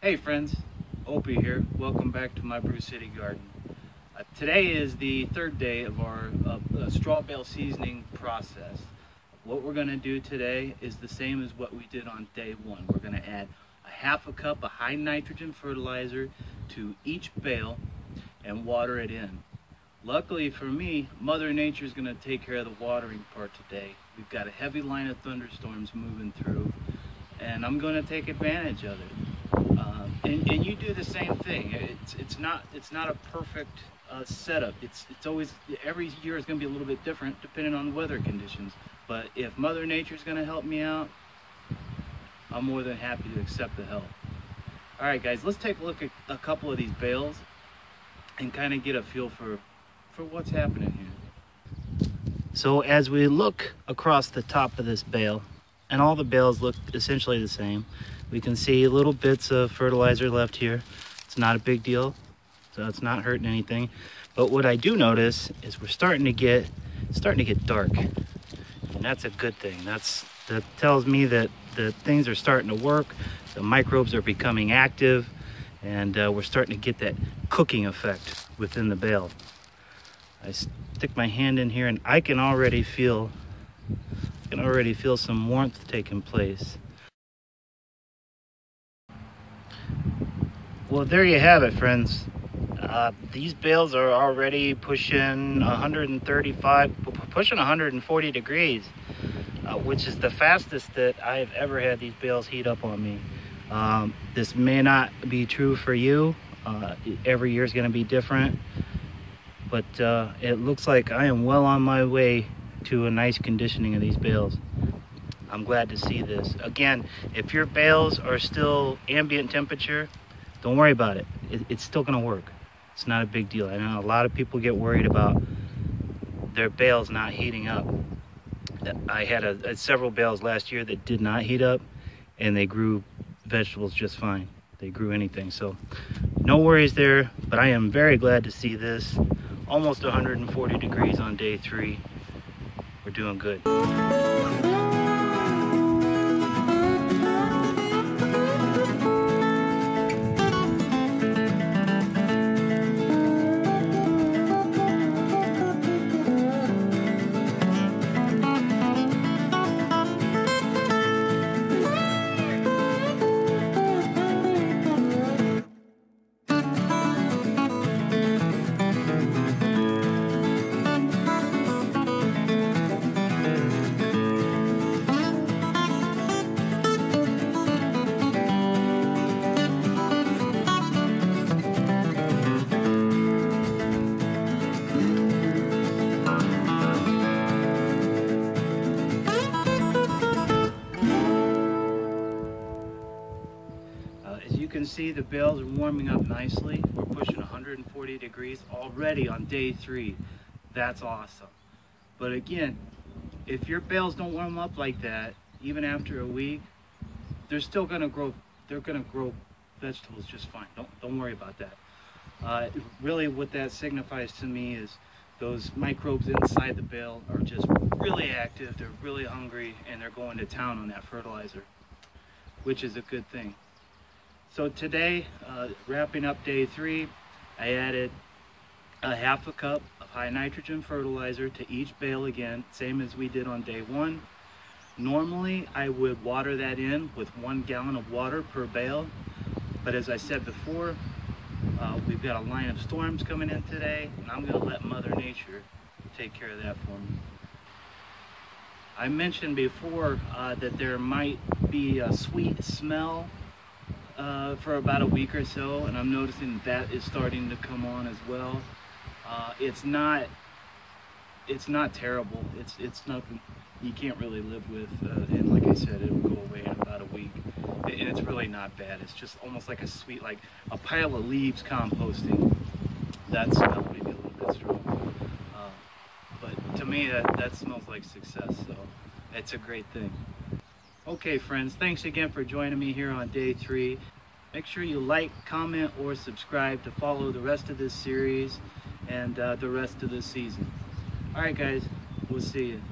Hey friends, Opie here. Welcome back to my Brew City Garden. Today is the third day of our straw bale seasoning process. What we're going to do today is the same as what we did on day one. We're going to add a half a cup of high nitrogen fertilizer to each bale and water it in. Luckily for me, Mother Nature is going to take care of the watering part today. We've got a heavy line of thunderstorms moving through, and I'm going to take advantage of it. And you do the same thing. It's not a perfect setup. It's always, every year is going to be a little bit different depending on the weather conditions. But if Mother Nature is going to help me out, I'm more than happy to accept the help. All right, guys, let's take a look at a couple of these bales and kind of get a feel for what's happening here. So as we look across the top of this bale, and all the bales look essentially the same, we can see little bits of fertilizer left here. It's not a big deal, so it's not hurting anything. But what I do notice is we're starting to get dark, and that's a good thing. That tells me that the things are starting to work. The microbes are becoming active, and we're starting to get that cooking effect within the bale. I stick my hand in here, and I can already feel some warmth taking place. Well, there you have it, friends. These bales are already pushing 135, pushing 140 degrees, which is the fastest that I've ever had these bales heat up on me. This may not be true for you. Every year is going to be different, but it looks like I am well on my way to a nice conditioning of these bales. I'm glad to see this. Again, if your bales are still ambient temperature, don't worry about it. It's still gonna work. It's not a big deal. I know a lot of people get worried about their bales not heating up. I had several bales last year that did not heat up, and they grew vegetables just fine. They grew anything, so no worries there. But I am very glad to see this. Almost 140 degrees on day 3. We're doing good. You can see the bales are warming up nicely. We're pushing 140 degrees already on day 3. That's awesome. But again, if your bales don't warm up like that, even after a week, they're still gonna grow. They're gonna grow vegetables just fine. Don't worry about that. Really, what that signifies to me is those microbes inside the bale are just really active. They're really hungry, and they're going to town on that fertilizer, which is a good thing. So today, wrapping up day 3, I added a half a cup of high nitrogen fertilizer to each bale again, same as we did on day 1. Normally, I would water that in with 1 gallon of water per bale, but as I said before, we've got a line of storms coming in today, and I'm going to let Mother Nature take care of that for me. I mentioned before that there might be a sweet smell for about a week or so, and I'm noticing that is starting to come on as well. It's not terrible. It's nothing you can't really live with, and like I said, it'll go away in about a week, and it's really not bad. It's just almost like a sweet, like a pile of leaves composting. That smell may be a little bit strong, but to me that smells like success, so it's a great thing. Okay, friends, thanks again for joining me here on day 3. Make sure you like, comment, or subscribe to follow the rest of this series and the rest of this season. All right, guys, we'll see you.